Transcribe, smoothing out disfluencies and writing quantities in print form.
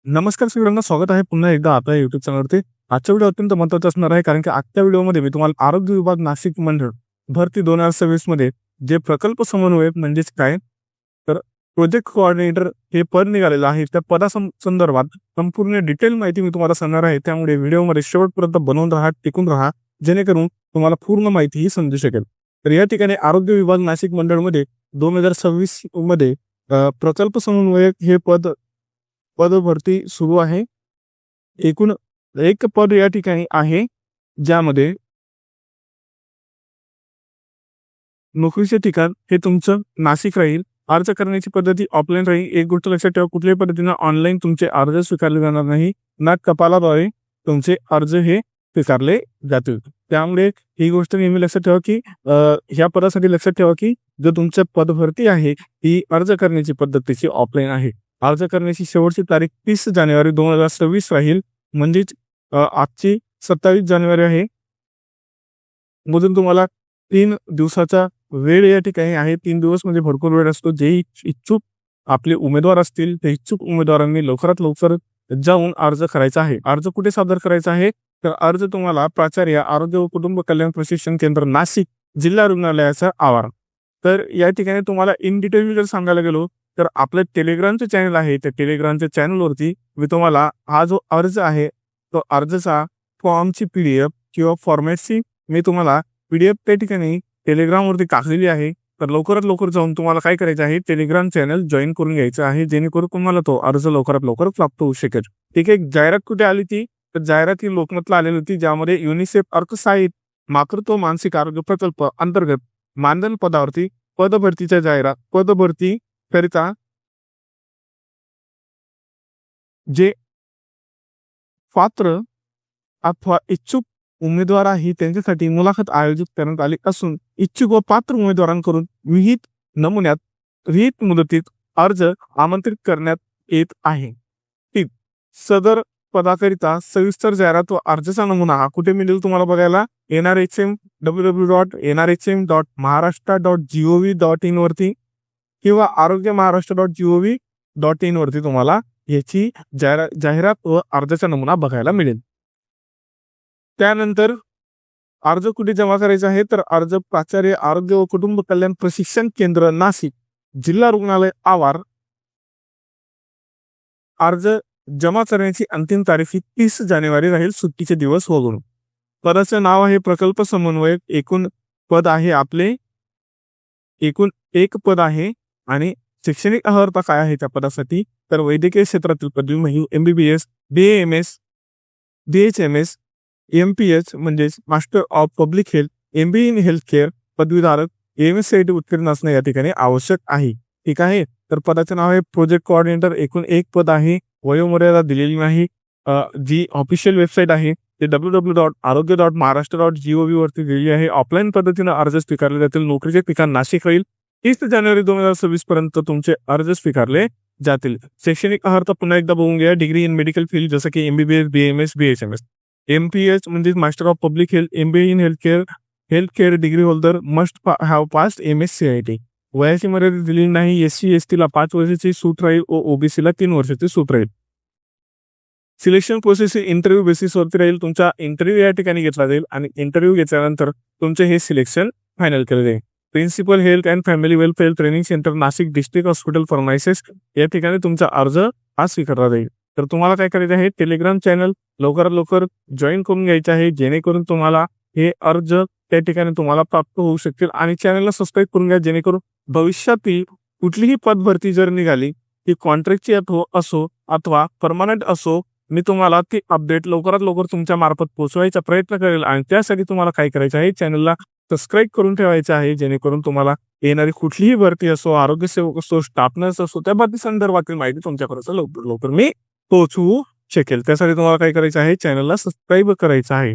नमस्कार सगळ्यांना, स्वागत आहे पुन्हा एकदा आपल्या YouTube चॅनलवरती. आजचा व्हिडिओ अत्यंत महत्त्वाचा असणार आहे, कारण की आजच्या व्हिडिओमध्ये मी तुम्हाला आरोग्य विभाग नाशिक मंडळ भरती 2026 मध्ये जे प्रकल्प समन्वयक म्हणजेच काय, तर प्रोजेक्ट कोऑर्डिनेटर हे पद निघालेलं आहे. त्या संदर्भात संपूर्ण डिटेल माहिती मी तुम्हाला सांगणार आहे. त्यामुळे व्हिडिओमध्ये शेवटपर्यंत बनवून राहा, टिकून राहा, जेणेकरून तुम्हाला पूर्ण माहिती ही समजू शकेल. तर या ठिकाणी आरोग्य विभाग नाशिक मंडळमध्ये 2026 मध्ये प्रकल्प समन्वयक हे पद भरती सुरू आहे. एकूण एक पद या ठिकाणी आहे, ज्यामध्ये नोकरीचे ठिकाण हे तुमचं नाशिक राहील. अर्ज करण्याची पद्धती ऑफलाईन राहील. एक गोष्ट लक्षात ठेवा, कुठल्याही पद्धतीनं ऑनलाईन तुमचे अर्ज स्वीकारले जाणार नाही. ना कपालाद्वारे तुमचे अर्ज हे स्वीकारले जातील. त्यामुळे ही गोष्ट नेहमी लक्षात ठेवा, की ह्या पदासाठी लक्षात ठेवा, की जो तुमचं पद भरती आहे ही अर्ज करण्याची पद्धत त्याची ऑफलाईन आहे. अर्ज करण्याची शेवटची तारीख 30 जानेवारी 2026 राहील. म्हणजेच आजची 27 जानेवारी आहे. मधून तुम्हाला 3 दिवसाचा वेळ या ठिकाणी आहे. 3 दिवस म्हणजे भरपूर वेळ असतो. जे इच्छुक आपले उमेदवार असतील, त्या इच्छुक उमेदवारांनी लवकरात लवकर जाऊन अर्ज करायचा आहे. अर्ज कुठे सादर करायचा आहे? तर अर्ज तुम्हाला प्राचार्य आरोग्य व कुटुंब कल्याण प्रशिक्षण केंद्र नाशिक, जिल्हा रुग्णालयाचा आवार. तर या ठिकाणी तुम्हाला इन डिटेल जर सांगायला गेलो, तर आपलं टेलिग्रामचं चॅनल आहे. त्या टेलिग्रामच्या चॅनलवरती मी तुम्हाला हा जो अर्ज आहे, तो अर्जचा फॉर्मची PDF किंवा फॉर्मॅटची मी तुम्हाला PDF त्या ठिकाणी टेलिग्रामवरती टाकलेली आहे. तर लवकरात लवकर जाऊन तुम्हाला काय करायचं आहे, टेलिग्राम चॅनल जॉईन करून घ्यायचं आहे, जेणेकरून तुम्हाला तो अर्ज लवकरात लवकर प्राप्त होऊ शकेल. ठीक आहे. जाहिरात कुठे आली ती? तर जाहिरात ही लोकमतला आलेली होती, ज्यामध्ये युनिसेफ अर्थसहाय्यित मातृत्व मानसिक आरोग्य प्रकल्प अंतर्गत मानधन पदावरती पदभरतीच्या जाहिरात, पदभरती करिता जे पात्र अथवा इच्छुक उमेदवार आहे त्यांच्यासाठी मुलाखत आयोजित करण्यात आली असून इच्छुक व पात्र उमेदवारांकडून विहित मुदतीत अर्ज आमंत्रित करण्यात येत आहे. ठीक. सदर पदाकरिता सविस्तर जाहिरात व अर्जाचा नमुना हा कुठे मिळेल तुम्हाला बघायला? NRHM www.nrhm.maharashtra.gov.in वरती किंवा आरोग्यमहाराष्ट्र.gov.in वरती तुम्हाला याची जाहिरात व अर्जाचा नमुना बघायला मिळेल. त्यानंतर अर्ज कुठे जमा करायचा आहे? तर अर्ज प्राचार्य आरोग्य व कुटुंब कल्याण प्रशिक्षण केंद्र नाशिक, जिल्हा रुग्णालय आवार. अर्ज जमा करण्याची अंतिम तारीख ही 30 जानेवारी राहील, सुट्टीचे दिवस वगळून. पदाचं नाव आहे प्रकल्प समन्वयक. एकूण पद आहे आपले, एकूण एक पद आहे. आणि शैक्षणिक अर्हता काय आहे त्या पदासाठी? तर वैद्यकीय क्षेत्रातील पदवी MBBS, BAMS, BHMS, MPH म्हणजेच master of public health, MBA in health care पदवीधारक MSCIT उत्तीर्ण असणं या ठिकाणी आवश्यक आहे. ठीक आहे. तर पदाचे नाव आहे प्रोजेक्ट कोऑर्डिनेटर. एकूण एक पद आहे. वयोमर्यादा दिलेली नाही. जी ऑफिशियल वेबसाईट आहे ते www.arogya.maharashtra.gov वरती दिलेली आहे. ऑफलाईन पद्धतीने अर्ज स्वीकारले जातील. नोकरीचे ठिकाण नाशिक राहील. 30 जानेवारी 2026 पर्यंत तुमचे अर्ज स्वीकारले जातील. शैक्षणिक अर्हता पुन्हा एकदा बघून घ्या. डिग्री इन मेडिकल फील्ड जसं की MBBS, BAMS, BHMS. MPH म्हणजे master of public health, MBA in health care degree holder must have passed MSCIT. वयाची मर्यादा दिलेली नाही. SC/ST ला 5 वर्षाची सूट राहील व OBC ला 3 वर्षाची सूट राहील. सिलेक्शन प्रोसेस इंटरव्ह्यू बेसिसवरती राहील. तुमचा इंटरव्ह्यू या ठिकाणी घेतला जाईल आणि इंटरव्ह्यू घेतल्यानंतर तुमचे हे सिलेक्शन फायनल केले जाईल. Principal health and family welfare training centre Nashik district hospital फॉर्मायसिस या ठिकाणी तुमचा अर्ज हा स्वीकारला जाईल. तर तुम्हाला काय करायचं आहे, टेलिग्राम चॅनल लवकरात लवकर जॉईन करून घ्यायचं आहे, जेणेकरून तुम्हाला हे अर्ज त्या ठिकाणी तुम्हाला प्राप्त होऊ शकतील. आणि चॅनलला सबस्क्राईब करून घ्या, जेणेकरून भविष्यातील कुठलीही पद भरती जर निघाली ती कॉन्ट्रॅक्टची असो अथवा परमनंट असो, मी तुम्हाला ती अपडेट लवकरात लवकर तुमच्या मार्फत पोहोचवायचा प्रयत्न करेल. आणि त्यासाठी तुम्हाला काय करायचं आहे, चॅनलला सबस्क्राईब करून ठेवायचं आहे, जेणेकरून तुम्हाला येणारी कुठलीही भरती असो, आरोग्य सेवक असो, स्टाफ नर्स असो, त्या भरती संदर्भातील माहिती तुमच्यापर्यंत लवकर लवकर मी पोहोचवू शकेल. त्यासाठी तुम्हाला काय करायचं आहे, चॅनलला सबस्क्राईब करायचं आहे.